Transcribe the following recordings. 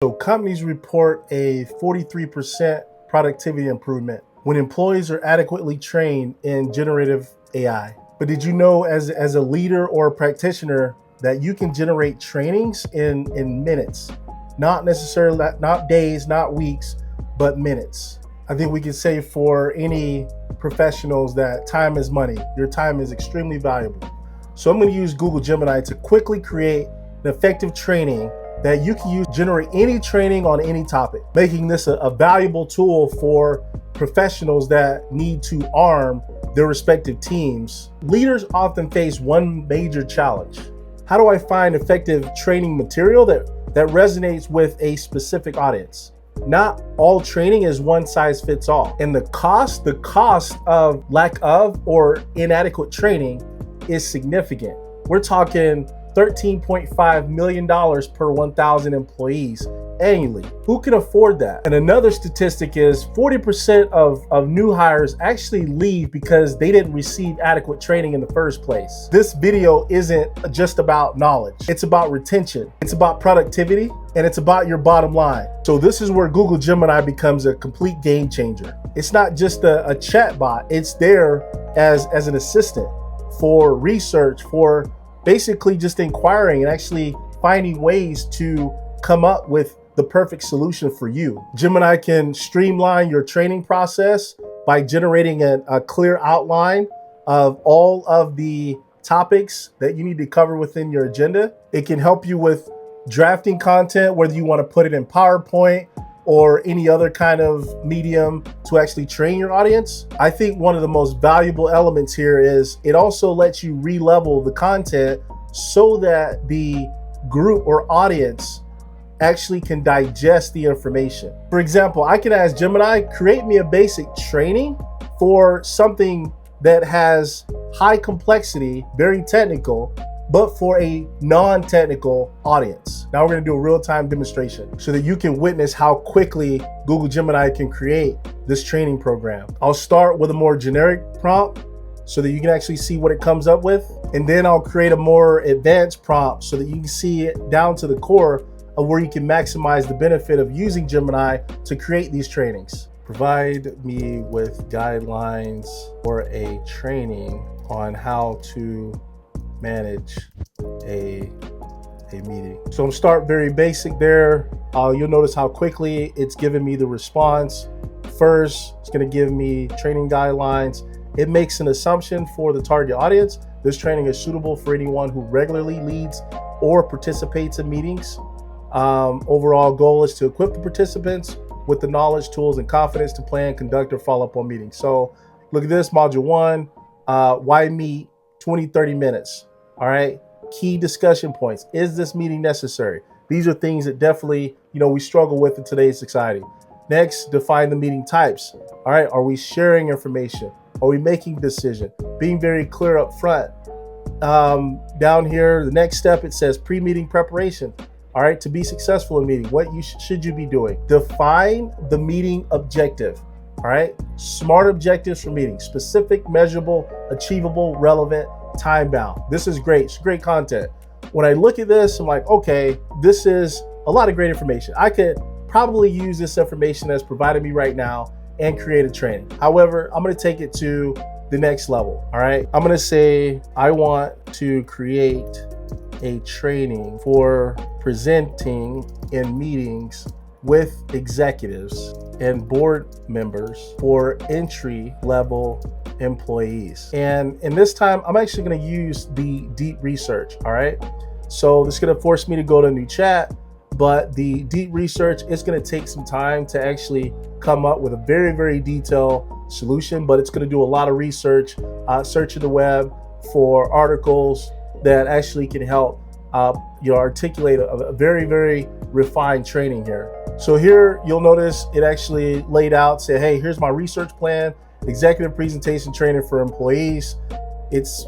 So companies report a 43% productivity improvement when employees are adequately trained in generative AI. But did you know as a leader or a practitioner that you can generate trainings in minutes? Not necessarily, not days, not weeks, but minutes. I think we can say for any professionals that time is money. Your time is extremely valuable. So I'm going to use Google Gemini to quickly create an effective training that you can use to generate any training on any topic, making this a valuable tool for professionals that need to arm their respective teams. Leaders often face one major challenge. How do I find effective training material that resonates with a specific audience? Not all training is one size fits all. And the cost of lack of or inadequate training is significant. We're talking $13.5 million per 1,000 employees annually. Who can afford that? And another statistic is 40% of new hires actually leave because they didn't receive adequate training in the first place. This video isn't just about knowledge. It's about retention. It's about productivity, and it's about your bottom line. So this is where Google Gemini becomes a complete game changer. It's not just a chatbot. It's there as an assistant for research, for basically just inquiring and actually finding ways to come up with the perfect solution for you. Gemini can streamline your training process by generating a clear outline of all of the topics that you need to cover within your agenda. It can help you with drafting content, whether you want to put it in PowerPoint or any other kind of medium to actually train your audience. I think one of the most valuable elements here is it also lets you re-level the content so that the group or audience actually can digest the information. For example, I can ask Gemini, create me a basic training for something that has high complexity, very technical, but for a non-technical audience. Now we're gonna do a real-time demonstration so that you can witness how quickly Google Gemini can create this training program. I'll start with a more generic prompt so that you can actually see what it comes up with. And then I'll create a more advanced prompt so that you can see it down to the core of where you can maximize the benefit of using Gemini to create these trainings. Provide me with guidelines for a training on how to manage a meeting. So I'm start very basic there. You'll notice how quickly it's giving me the response. First, it's gonna give me training guidelines. It makes an assumption for the target audience. This training is suitable for anyone who regularly leads or participates in meetings. Overall goal is to equip the participants with the knowledge, tools, and confidence to plan, conduct, or follow up on meetings. So look at this, module 1, why meet 20-30 minutes, all right? Key discussion points. Is this meeting necessary? These are things that definitely, we struggle with in today's society. Next, define the meeting types. All right, are we sharing information? Are we making decisions? Being very clear up front. Down here, the next step, it says pre-meeting preparation. All right, to be successful in meeting, what should you be doing? Define the meeting objective. All right, smart objectives for meetings: specific, measurable, achievable, relevant, time bound. This is great. It's great content. When I look at this, I'm like, okay, this is a lot of great information. I could probably use this information that's provided me right now and create a training. However, I'm going to take it to the next level. All right, I'm going to say I want to create a training for presenting in meetings with executives and board members for entry level employees. And in this time, I'm actually going to use the deep research. All right, so this is going to force me to go to a new chat, but the deep research is going to take some time to actually come up with a very, very detailed solution, but it's going to do a lot of research, searching the web for articles that actually can help articulate a very, very refined training here. So here you'll notice it actually laid out, say, hey, here's my research plan, executive presentation training for employees. It's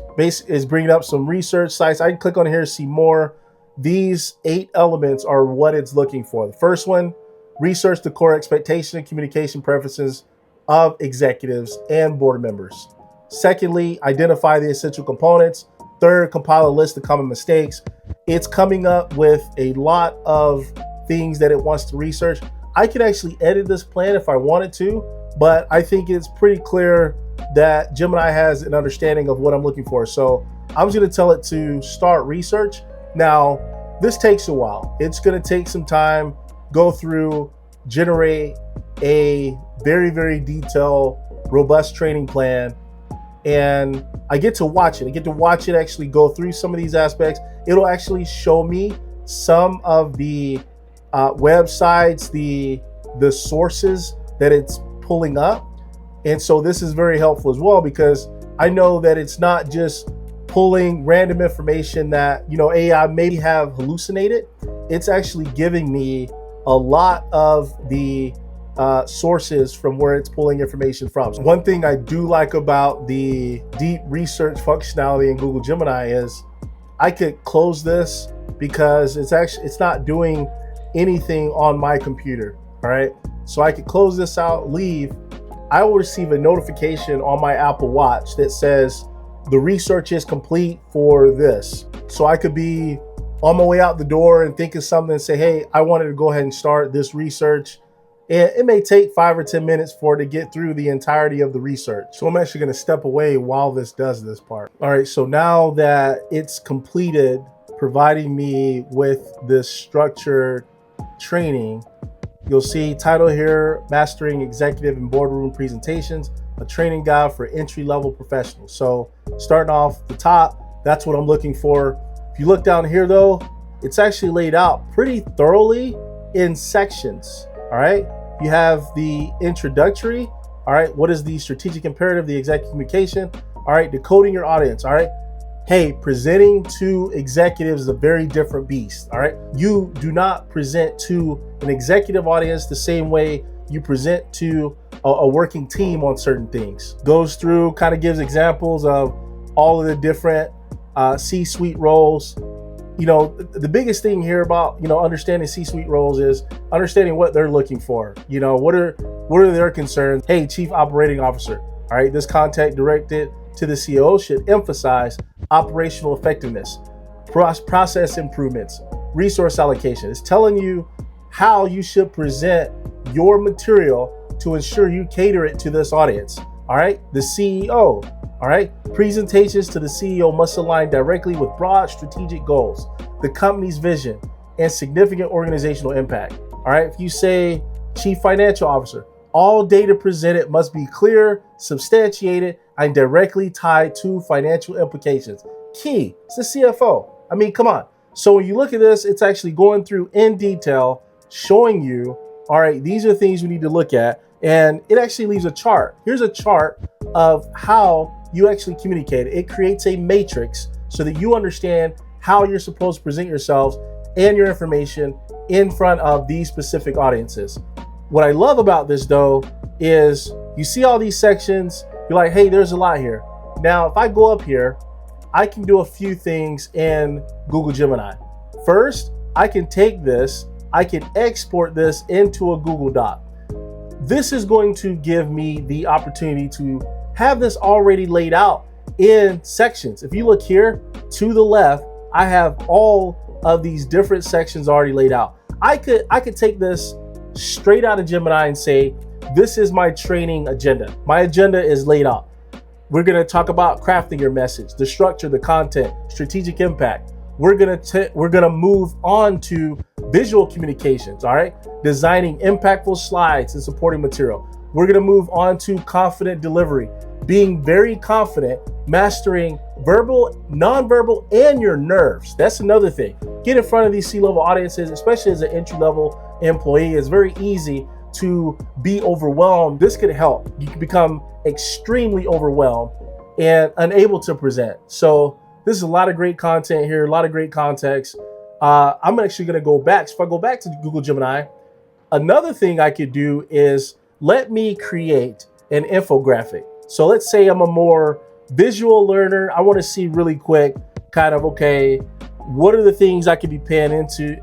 bringing up some research sites. I can click on here to see more. These 8 elements are what it's looking for. The first one, research the core expectation and communication preferences of executives and board members. Secondly, identify the essential components. Third, compile a list of common mistakes. It's coming up with a lot of things that it wants to research. I can actually edit this plan if I wanted to, but I think it's pretty clear that Gemini has an understanding of what I'm looking for. So I'm just gonna tell it to start research. Now, this takes a while. It's gonna take some time, go through, generate a very, very detailed, robust training plan. And I get to watch it. I get to watch it actually go through some of these aspects. It'll actually show me some of the websites, the sources that it's pulling up. And so this is very helpful as well, because I know that it's not just pulling random information that, AI maybe have hallucinated. It's actually giving me a lot of the sources from where it's pulling information from. So one thing I do like about the deep research functionality in Google Gemini is I could close this because it's not doing anything on my computer. All right. So I could close this out, leave. I will receive a notification on my Apple Watch that says the research is complete for this. So I could be on my way out the door and think of something and say, hey, I wanted to go ahead and start this research. And it may take 5 or 10 minutes for it to get through the entirety of the research. So I'm actually going to step away while this does this part. All right, so now that it's completed providing me with this structured training, you'll see title here, Mastering Executive and Boardroom Presentations, a training guide for entry-level professionals. So starting off the top, that's what I'm looking for. If you look down here though, it's actually laid out pretty thoroughly in sections, all right? You have the introductory, all right? What is the strategic imperative, the executive communication? All right, decoding your audience, all right? Hey, presenting to executives is a very different beast, all right? You do not present to an executive audience the same way you present to a working team on certain things. Goes through, kind of gives examples of all of the different C-suite roles. The biggest thing here about, understanding C-suite roles is understanding what they're looking for. What are their concerns? Hey, Chief Operating Officer, all right, this contact directed to the CEO should emphasize operational effectiveness, process improvements, resource allocation. It's telling you how you should present your material to ensure you cater it to this audience. All right, the CEO, all right, presentations to the CEO must align directly with broad strategic goals, the company's vision, and significant organizational impact. All right, if you say Chief Financial Officer, all data presented must be clear, substantiated, and directly tied to financial implications. Key, it's the CFO. I mean, come on. So when you look at this, it's actually going through in detail, showing you, all right, these are things you need to look at. And it actually leaves a chart. Here's a chart of how you actually communicate. It creates a matrix so that you understand how you're supposed to present yourselves and your information in front of these specific audiences. What I love about this though is you see all these sections, you're like, hey, there's a lot here. Now, if I go up here, I can do a few things in Google Gemini. First, I can take this, I can export this into a Google Doc. This is going to give me the opportunity to have this already laid out in sections. If you look here to the left, I have all of these different sections already laid out. I could take this straight out of Gemini and say, this is my training agenda. My agenda is laid out. We're going to talk about crafting your message, the structure, the content, strategic impact. We're going to move on to visual communications, all right? Designing impactful slides and supporting material. We're going to move on to confident delivery, being very confident, mastering verbal, nonverbal, and your nerves. That's another thing. Get in front of these C-level audiences, especially as an entry-level employee. It's very easy to be overwhelmed. This could help. You can become extremely overwhelmed and unable to present. So this is a lot of great content here, a lot of great context. I'm actually going to go back. So if I go back to Google Gemini, another thing I could do is let me create an infographic. So let's say I'm a more visual learner. I want to see really quick kind of, okay, what are the things I could be paying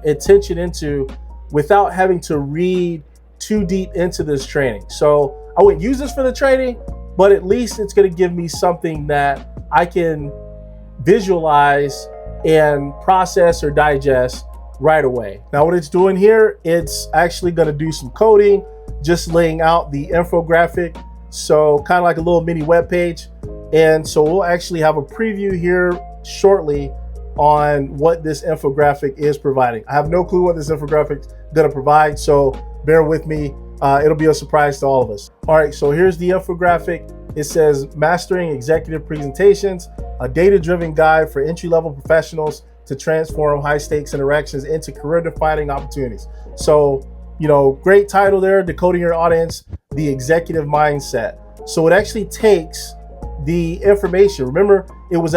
attention into without having to read too deep into this training. So I wouldn't use this for the training, but at least it's going to give me something that I can visualize and process or digest right away. Now what it's doing here, it's actually gonna do some coding, just laying out the infographic. So kind of like a little mini web page. And so we'll actually have a preview here shortly on what this infographic is providing. I have no clue what this infographic is gonna provide, so bear with me. It'll be a surprise to all of us. All right, so here's the infographic. It says Mastering Executive Presentations, a data-driven guide for entry-level professionals to transform high-stakes interactions into career-defining opportunities. So, you know, great title there, Decoding Your Audience, the Executive Mindset. So it actually takes the information. Remember, it was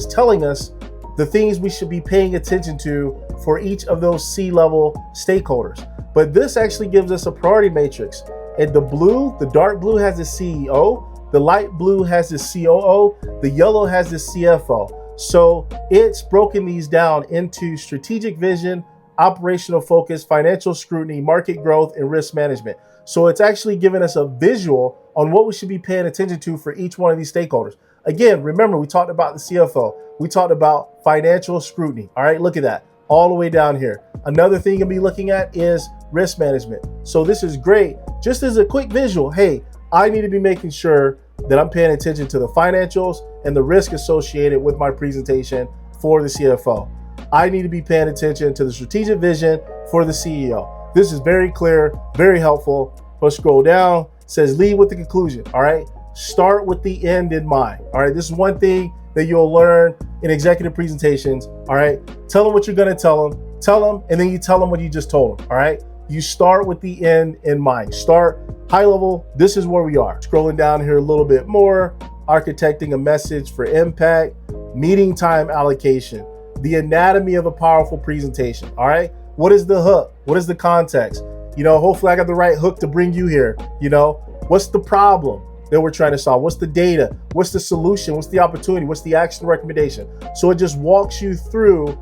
telling us the things we should be paying attention to for each of those C-level stakeholders. But this actually gives us a priority matrix. And the dark blue has the CEO, the light blue has the COO, the yellow has the CFO. So it's broken these down into strategic vision, operational focus, financial scrutiny, market growth, and risk management. So it's actually giving us a visual on what we should be paying attention to for each one of these stakeholders. Again, remember, we talked about the CFO. We talked about financial scrutiny. All right, look at that all the way down here. Another thing you'll be looking at is risk management. So this is great. Just as a quick visual, hey, I need to be making sure that I'm paying attention to the financials and the risk associated with my presentation for the CFO. I need to be paying attention to the strategic vision for the CEO. This is very clear, very helpful. Let's scroll down. It says lead with the conclusion. All right. Start with the end in mind. All right. This is one thing that you'll learn in executive presentations. All right. Tell them what you're going to tell them, and then you tell them what you just told them. All right. You start with the end in mind. Start high level. This is where we are. Scrolling down here a little bit more. Architecting a message for impact, meeting time allocation, the anatomy of a powerful presentation. All right. What is the hook? What is the context? You know, hopefully I got the right hook to bring you here. You know, what's the problem that we're trying to solve? What's the data? What's the solution? What's the opportunity? What's the action recommendation? So it just walks you through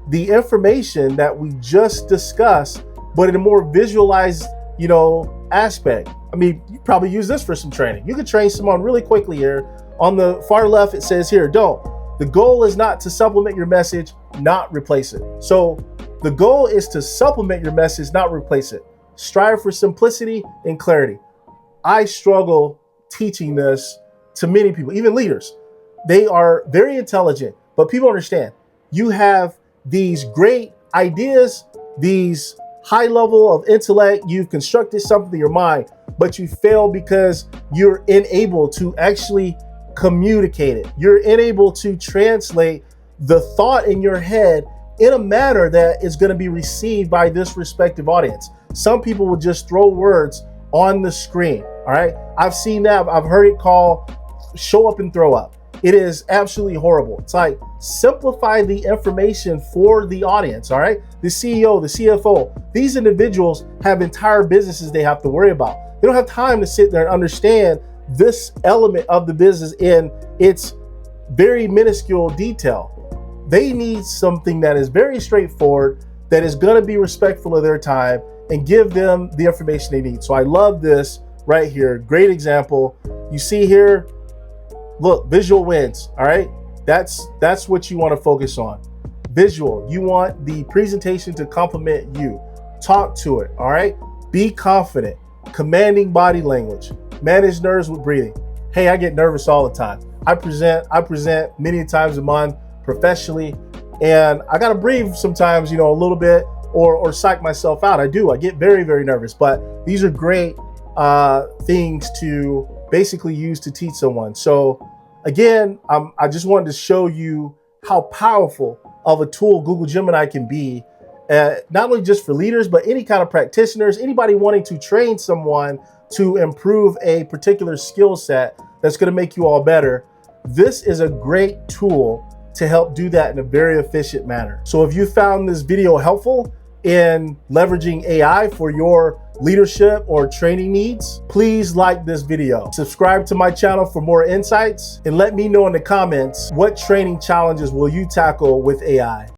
the information that we just discussed, but in a more visualized, you know, aspect. I mean, you probably use this for some training. You could train someone really quickly here. On the far left, it says here, the goal is not to supplement your message, not replace it. So the goal is to supplement your message, not replace it. Strive for simplicity and clarity. I struggle teaching this to many people, even leaders. They are very intelligent, but people understand you have these great ideas, these high level of intellect, you've constructed something in your mind, but you fail because you're unable to actually communicate it. You're unable to translate the thought in your head in a manner that is going to be received by this respective audience. Some people will just throw words on the screen. All right. I've seen that. I've heard it called show up and throw up. It is absolutely horrible. It's like simplify the information for the audience. All right. The CEO, the CFO, these individuals have entire businesses they have to worry about. They don't have time to sit there and understand this element of the business in its very minuscule detail. They need something that is very straightforward, that is going to be respectful of their time and give them the information they need. So I love this right here. Great example. You see here, look, visual wins. All right. That's what you want to focus on. Visual. You want the presentation to complement you. Talk to it. All right. Be confident. Commanding body language. Manage nerves with breathing. Hey, I get nervous all the time. I present many times a month professionally, and I got to breathe sometimes, you know, a little bit or psych myself out. I get very, very nervous, but these are great things to basically use to teach someone. So again, I just wanted to show you how powerful of a tool Google Gemini can be, not only just for leaders, but any kind of practitioners, anybody wanting to train someone to improve a particular skill set that's going to make you all better. This is a great tool to help do that in a very efficient manner. So if you found this video helpful in leveraging AI for your leadership or training needs, please like this video. Subscribe to my channel for more insights, and let me know in the comments what training challenges will you tackle with AI.